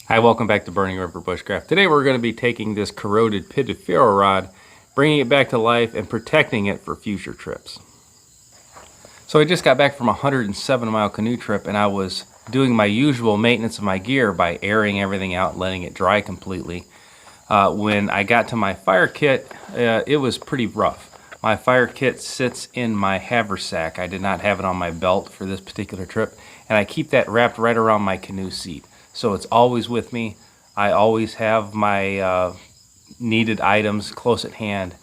Hi, welcome back to Burning River Bushcraft. Today we're going to be taking this corroded pitted ferro rod, bringing it back to life and protecting it for future trips. So I just got back from a 107-mile canoe trip, and I was doing my usual maintenance of my gear by airing everything out and letting it dry completely. When I got to my fire kit, it was pretty rough. My fire kit sits in my haversack. I did not have it on my belt for this particular trip, and I keep that wrapped right around my canoe seat. So it's always with me. I always have my needed items close at hand.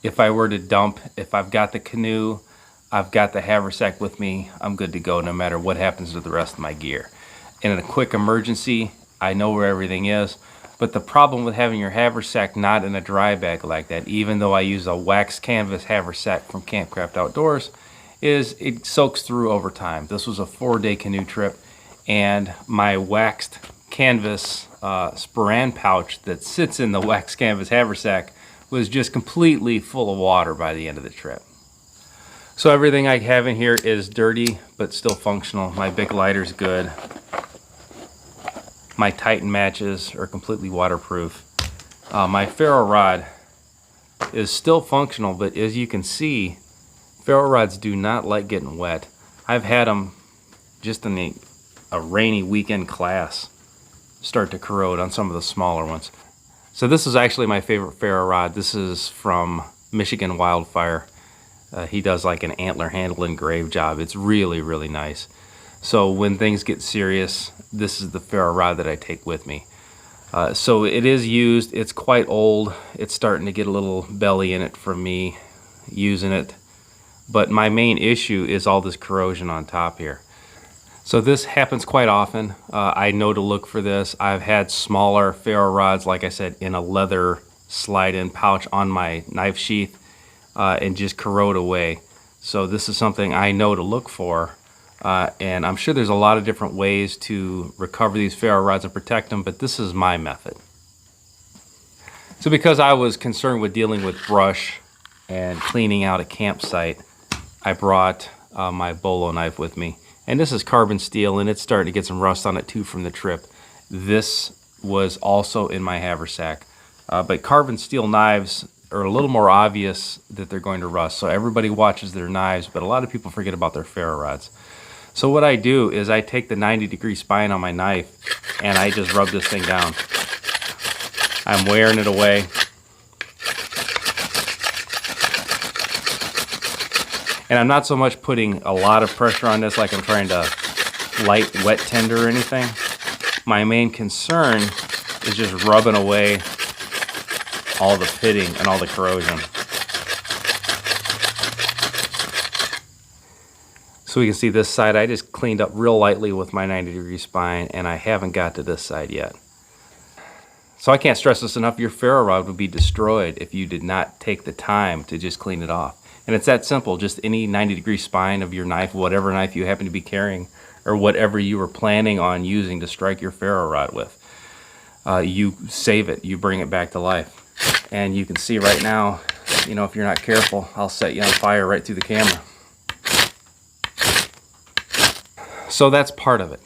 If I were to dump, if I've got the canoe, I've got the haversack with me, I'm good to go no matter what happens to the rest of my gear. And in a quick emergency, I know where everything is. But the problem with having your haversack not in a dry bag like that, even though I use a wax canvas haversack from Campcraft Outdoors, is it soaks through over time. This was a 4-day canoe trip, and my waxed canvas Sporan pouch that sits in the wax canvas haversack was just completely full of water by the end of the trip. So everything I have in here is dirty but still functional. My Bic lighter's good. My Titan matches are completely waterproof. My ferro rod is still functional, but as you can see, ferro rods do not like getting wet. I've had them just in a rainy weekend class start to corrode on some of the smaller ones. So this is actually my favorite ferro rod. This is from Michigan Wildfire. He does like an antler handle engraved job. It's really, really nice. So when things get serious, this is the ferro rod that I take with me. So it is used. It's quite old. It's starting to get a little belly in it from me using it. But my main issue is all this corrosion on top here. So this happens quite often. I know to look for this. I've had smaller ferro rods, like I said, in a leather slide-in pouch on my knife sheath and just corrode away. So this is something I know to look for. And I'm sure there's a lot of different ways to recover these ferro rods and protect them, but this is my method. So because I was concerned with dealing with brush and cleaning out a campsite, I brought my bolo knife with me. And this is carbon steel, and it's starting to get some rust on it too from the trip. This was also in my haversack. But carbon steel knives are a little more obvious that they're going to rust. So everybody watches their knives, but a lot of people forget about their ferro rods. So what I do is I take the 90-degree spine on my knife and I just rub this thing down. I'm wearing it away. And I'm not so much putting a lot of pressure on this like I'm trying to light wet tender or anything. My main concern is just rubbing away all the pitting and all the corrosion. So we can see this side, I just cleaned up real lightly with my 90-degree spine, and I haven't got to this side yet. So I can't stress this enough, your ferro rod would be destroyed if you did not take the time to just clean it off. And it's that simple, just any 90-degree spine of your knife, whatever knife you happen to be carrying, or whatever you were planning on using to strike your ferro rod with. You save it, you bring it back to life. And you can see right now, you know, if you're not careful, I'll set you on fire right through the camera. So that's part of it.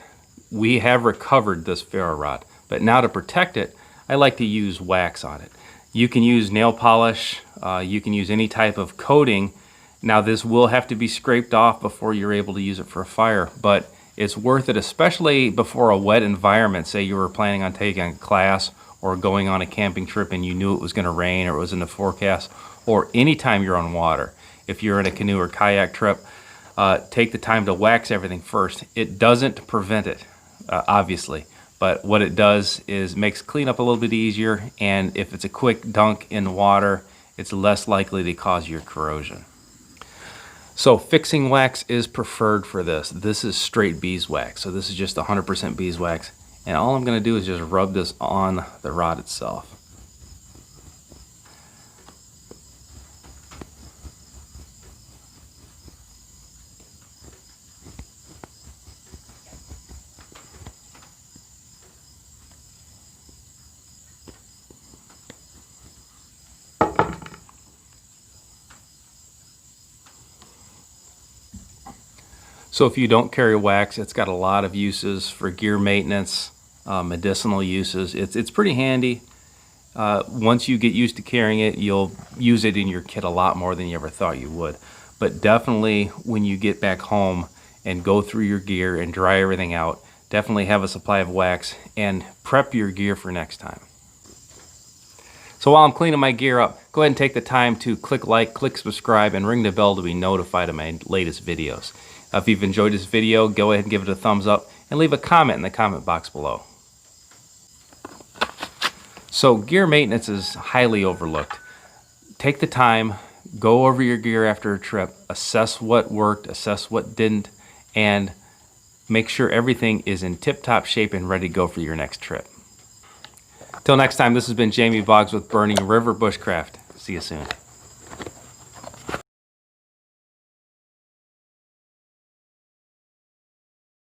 We have recovered this ferro rod, but now to protect it, I like to use wax on it. You can use nail polish, you can use any type of coating. Now this will have to be scraped off before you're able to use it for a fire, but it's worth it, especially before a wet environment. Say you were planning on taking a class or going on a camping trip and you knew it was going to rain or it was in the forecast, or anytime you're on water. If you're in a canoe or kayak trip, take the time to wax everything first. It doesn't prevent it, obviously, but what it does is makes cleanup a little bit easier, and if it's a quick dunk in water, it's less likely to cause your corrosion. So fixing wax is preferred for this. This is straight beeswax, so this is just 100% beeswax, and all I'm going to do is just rub this on the rod itself. So if you don't carry wax, it's got a lot of uses for gear maintenance, medicinal uses. It's pretty handy. Once you get used to carrying it, you'll use it in your kit a lot more than you ever thought you would. But definitely when you get back home and go through your gear and dry everything out, definitely have a supply of wax and prep your gear for next time. So while I'm cleaning my gear up, go ahead and take the time to click like, click subscribe, and ring the bell to be notified of my latest videos. If you've enjoyed this video, go ahead and give it a thumbs up and leave a comment in the comment box below. So gear maintenance is highly overlooked. Take the time, go over your gear after a trip, assess what worked, assess what didn't, and make sure everything is in tip-top shape and ready to go for your next trip. Till next time, this has been Jamie Boggs with Burning River Bushcraft. See you soon.